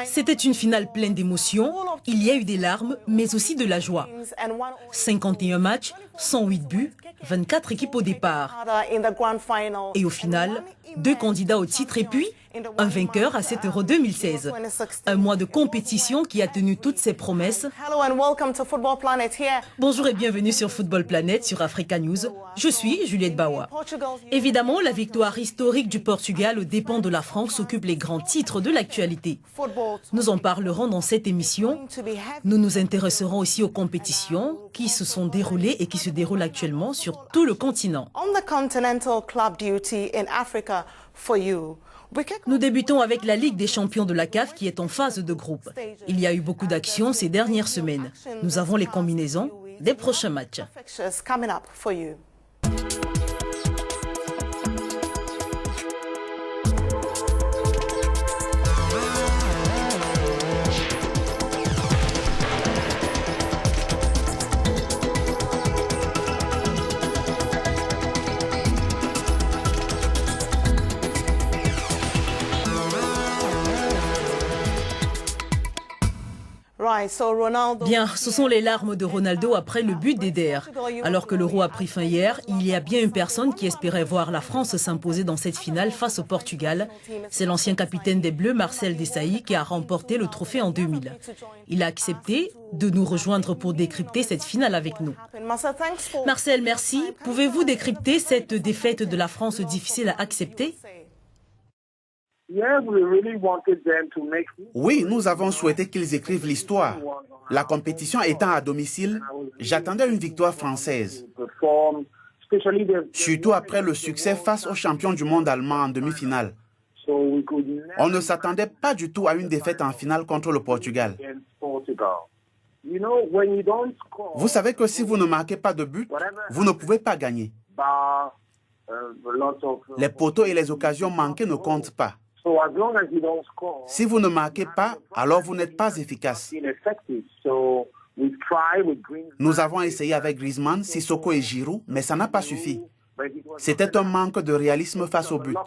C'était une finale pleine d'émotions. Il y a eu des larmes, mais aussi de la joie. 51 matchs, 108 buts, 24 équipes au départ. Et au final, 2 candidats au titre et puis un vainqueur à cet Euro 2016. Un mois de compétition qui a tenu toutes ses promesses. Bonjour et bienvenue sur Football Planet sur Africa News. Je suis Juliette Bawa. Évidemment, la victoire historique du Portugal aux dépens de la France occupe les grands titres de l'actualité. Nous en parlerons dans cette émission. Nous nous intéresserons aussi aux compétitions qui se sont déroulées et qui se déroulent actuellement sur tout le continent. Nous débutons avec la Ligue des champions de la CAF qui est en phase de groupe. Il y a eu beaucoup d'actions ces dernières semaines. Nous avons les combinaisons des prochains matchs. Bien, ce sont les larmes de Ronaldo après le but d'Eder. Alors que l'Euro a pris fin hier, il y a bien une personne qui espérait voir la France s'imposer dans cette finale face au Portugal. C'est l'ancien capitaine des Bleus, Marcel Desailly, qui a remporté le trophée en 2000. Il a accepté de nous rejoindre pour décrypter cette finale avec nous. Marcel, merci. Pouvez-vous décrypter cette défaite de la France difficile à accepter ? Oui, nous avons souhaité qu'ils écrivent l'histoire. La compétition étant à domicile, j'attendais une victoire française. Surtout après le succès face aux champions du monde allemand en demi-finale. On ne s'attendait pas du tout à une défaite en finale contre le Portugal. Vous savez que si vous ne marquez pas de but, vous ne pouvez pas gagner. Les poteaux et les occasions manquées ne comptent pas. Si vous ne marquez pas, alors vous n'êtes pas efficace. Nous avons essayé avec Griezmann, Sissoko et Giroud, mais ça n'a pas suffi. C'était un manque de réalisme face au but.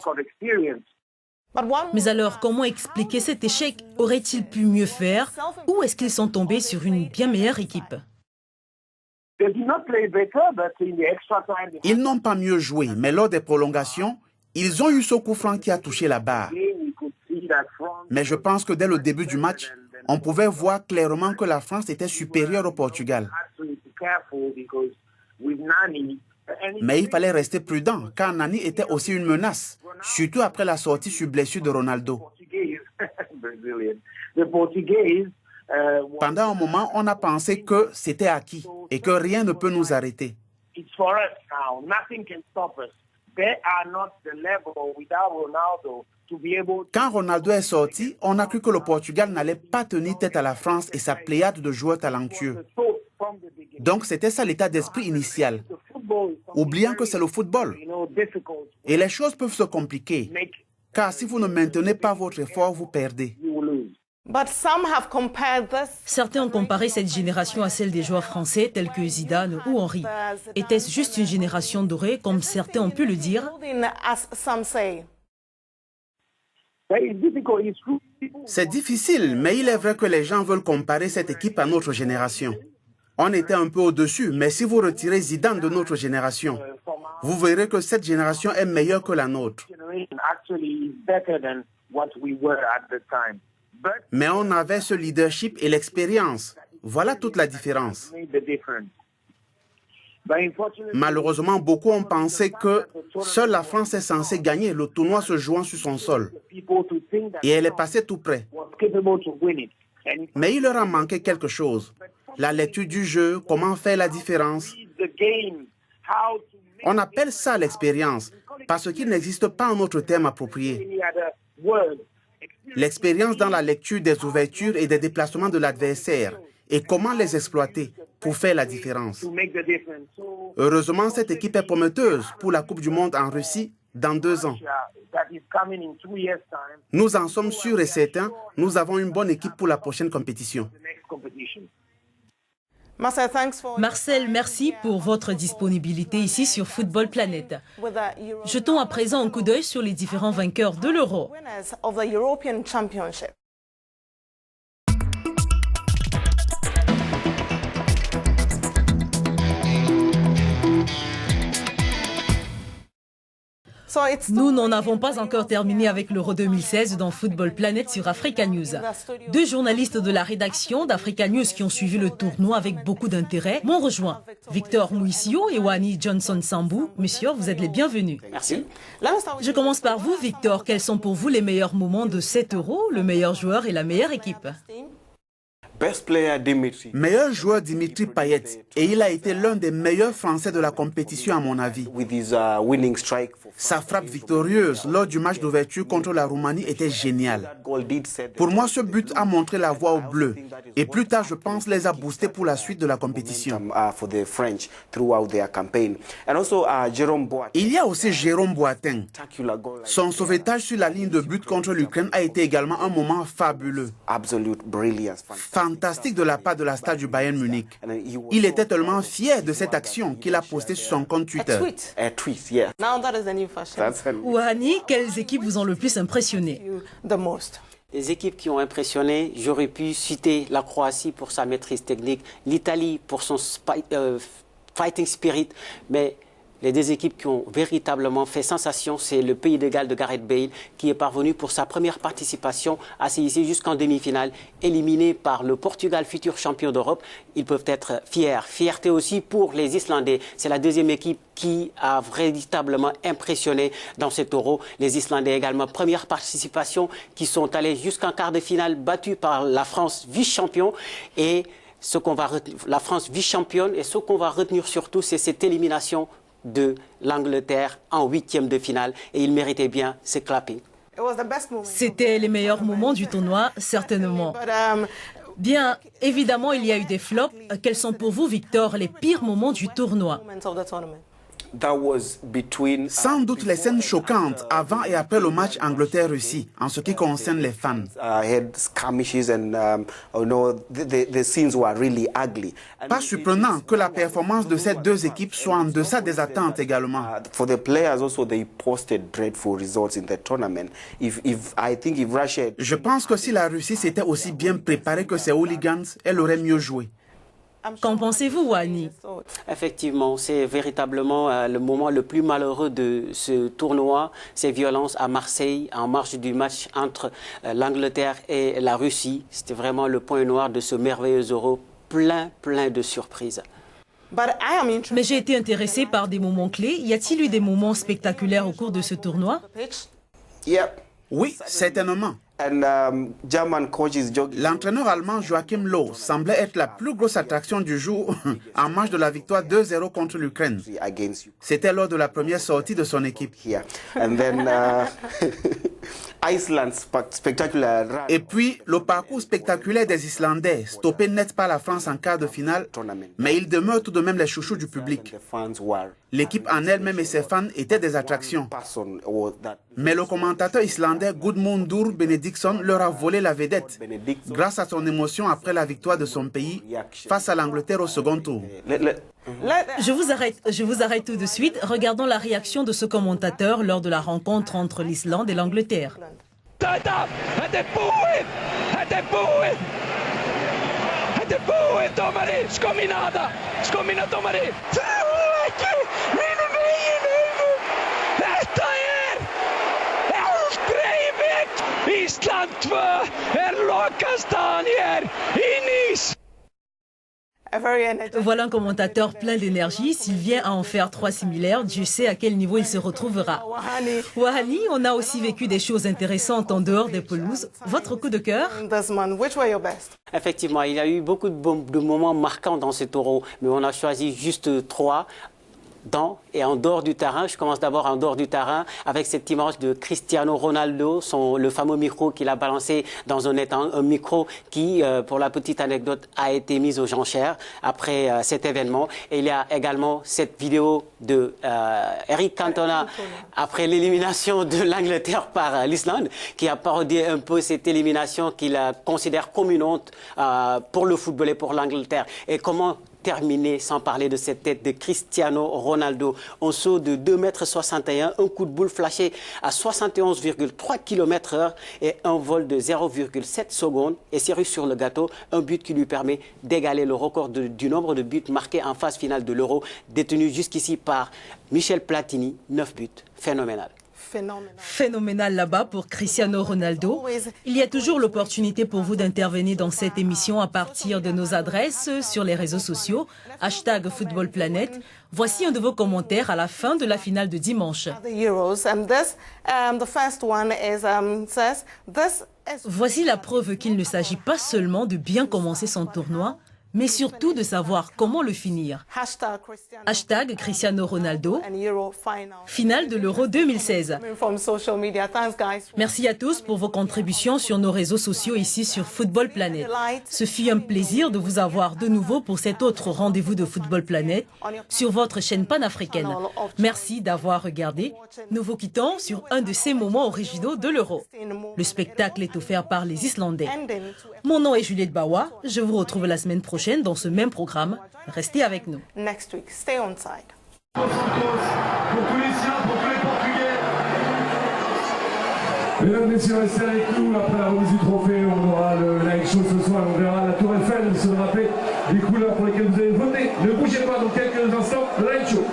Mais alors, comment expliquer cet échec? Aurait-il pu mieux faire? Ou est-ce qu'ils sont tombés sur une bien meilleure équipe? Ils n'ont pas mieux joué, mais lors des prolongations, ils ont eu ce coup franc qui a touché la barre. Mais je pense que dès le début du match, on pouvait voir clairement que la France était supérieure au Portugal. Mais il fallait rester prudent, car Nani était aussi une menace, surtout après la sortie sur blessure de Ronaldo. Pendant un moment, on a pensé que c'était acquis et que rien ne peut nous arrêter. Quand Ronaldo est sorti, on a cru que le Portugal n'allait pas tenir tête à la France et sa pléiade de joueurs talentueux. Donc c'était ça l'état d'esprit initial, oubliant que c'est le football. Et les choses peuvent se compliquer, car si vous ne maintenez pas votre effort, vous perdez. Certains ont comparé cette génération à celle des joueurs français tels que Zidane ou Henry. Était-ce juste une génération dorée, comme certains ont pu le dire? C'est difficile, mais il est vrai que les gens veulent comparer cette équipe à notre génération. On était un peu au-dessus, mais si vous retirez Zidane de notre génération, vous verrez que cette génération est meilleure que la nôtre. Mais on avait ce leadership et l'expérience. Voilà toute la différence. Malheureusement, beaucoup ont pensé que seule la France est censée gagner le tournoi se jouant sur son sol. Et elle est passée tout près. Mais il leur a manqué quelque chose. La lecture du jeu, comment faire la différence. On appelle ça l'expérience, parce qu'il n'existe pas un autre terme approprié. L'expérience dans la lecture des ouvertures et des déplacements de l'adversaire et comment les exploiter pour faire la différence. Heureusement, cette équipe est prometteuse pour la Coupe du Monde en Russie dans 2 ans. Nous en sommes sûrs et certains, nous avons une bonne équipe pour la prochaine compétition. Marcel, merci pour votre disponibilité ici sur Football Planet. Jetons à présent un coup d'œil sur les différents vainqueurs de l'Euro. Nous n'en avons pas encore terminé avec l'Euro 2016 dans Football Planet sur Africa News. Deux journalistes de la rédaction d'Africa News qui ont suivi le tournoi avec beaucoup d'intérêt m'ont rejoint. Victor Mouissio et Wani Johnson Sambou. Messieurs, vous êtes les bienvenus. Merci. Je commence par vous, Victor. Quels sont pour vous les meilleurs moments de cet Euro, le meilleur joueur et la meilleure équipe? Best player Dimitri. Meilleur joueur Dimitri Payet, et il a été l'un des meilleurs Français de la compétition à mon avis. With his winning strike. Sa frappe victorieuse lors du match d'ouverture contre la Roumanie était géniale. Pour moi, ce but a montré la voie aux Bleus et plus tard, je pense, les a boostés pour la suite de la compétition. Il y a aussi Jérôme Boateng. Son sauvetage sur la ligne de but contre l'Ukraine a été également un moment fabuleux. Fantastique de la part de la star du Bayern Munich. Il était tellement fier de cette action qu'il a posté sur son compte Twitter. Wani, quelles équipes vous ont le plus impressionné? Les équipes qui ont impressionné, j'aurais pu citer la Croatie pour sa maîtrise technique, l'Italie pour son fighting spirit, mais les deux équipes qui ont véritablement fait sensation, c'est le Pays de Galles de Gareth Bale qui est parvenu pour sa première participation à CIC jusqu'en demi-finale, éliminé par le Portugal, futur champion d'Europe. Ils peuvent être fiers. Fierté aussi pour les Islandais. C'est la deuxième équipe qui a véritablement impressionné dans cet Euro. Les Islandais également, première participation, qui sont allés jusqu'en quart de finale, battus par la France, vice-champion. Et la France vice-championne, et ce qu'on va retenir surtout, c'est cette élimination de l'Angleterre en huitième de finale, et il méritait bien ce clapping. C'était les meilleurs moments du tournoi, certainement. Bien, évidemment, il y a eu des flops. Quels sont pour vous, Victor, les pires moments du tournoi? Sans doute les scènes choquantes avant et après le match Angleterre-Russie, en ce qui concerne les fans. Pas surprenant que la performance de ces deux équipes soit en deçà des attentes également. Je pense que si la Russie s'était aussi bien préparée que ses hooligans, elle aurait mieux joué. Qu'en pensez-vous, Wani? Effectivement, c'est véritablement le moment le plus malheureux de ce tournoi. Ces violences à Marseille, en marge du match entre l'Angleterre et la Russie. C'était vraiment le point noir de ce merveilleux Euro, plein de surprises. Mais j'ai été intéressé par des moments clés. Y a-t-il eu des moments spectaculaires au cours de ce tournoi? Oui, certainement. L'entraîneur allemand Joachim Löw semblait être la plus grosse attraction du jour en marge de la victoire 2-0 contre l'Ukraine. C'était lors de la première sortie de son équipe. Et puis, le parcours spectaculaire des Islandais, stoppé net par la France en quart de finale, mais ils demeurent tout de même les chouchous du public. L'équipe en elle-même et ses fans étaient des attractions. Mais le commentateur islandais Gudmundur Benediktsson leur a volé la vedette, grâce à son émotion après la victoire de son pays face à l'Angleterre au second tour. Je vous arrête tout de suite. Regardons la réaction de ce commentateur lors de la rencontre entre l'Islande et l'Angleterre. Ísland 2 lokastan hér í Nice. Voilà un commentateur plein d'énergie. S'il vient à en faire 3 similaires, Dieu sait à quel niveau il se retrouvera. Wahani, on a aussi vécu des choses intéressantes en dehors des pelouses. Votre coup de cœur? Effectivement, il y a eu beaucoup de moments marquants dans cet Euro, mais on a choisi juste 3. Dans et en dehors du terrain. Je commence d'abord en dehors du terrain avec cette image de Cristiano Ronaldo, le fameux micro qu'il a balancé dans un étang, un micro qui, pour la petite anecdote, a été mis aux enchères après cet événement. Et il y a également cette vidéo de Eric Cantona après l'élimination de l'Angleterre par l'Islande, qui a parodié un peu cette élimination qu'il considère comme une honte pour le football et pour l'Angleterre. Et comment terminer sans parler de cette tête de Cristiano Ronaldo, un saut de 2,61 m, un coup de boule flashé à 71,3 km/h et un vol de 0,7 secondes. Et cerise sur le gâteau, un but qui lui permet d'égaler le record du nombre de buts marqués en phase finale de l'Euro, détenu jusqu'ici par Michel Platini, 9 buts. Phénoménal. Phénoménal là-bas pour Cristiano Ronaldo. Il y a toujours l'opportunité pour vous d'intervenir dans cette émission à partir de nos adresses sur les réseaux sociaux, #FootballPlanet. Voici un de vos commentaires à la fin de la finale de dimanche. Voici la preuve qu'il ne s'agit pas seulement de bien commencer son tournoi, mais surtout de savoir comment le finir. #Cristiano Ronaldo, finale de l'Euro 2016. Merci à tous pour vos contributions sur nos réseaux sociaux ici sur Football Planet. Ce fut un plaisir de vous avoir de nouveau pour cet autre rendez-vous de Football Planet sur votre chaîne panafricaine. Merci d'avoir regardé. Nous vous quittons sur un de ces moments originaux de l'Euro. Le spectacle est offert par les Islandais. Mon nom est Juliette Bawa. Je vous retrouve la semaine prochaine dans ce même programme. Restez avec nous. Next week, stay on side. Pour tous les siens, pour tous les Portugais. Mesdames, messieurs, restez avec nous. Après la remise du trophée, on aura le live show ce soir. On verra la Tour Eiffel se rappeler des couleurs pour lesquelles vous avez voté. Ne bougez pas dans quelques instants. Le live show.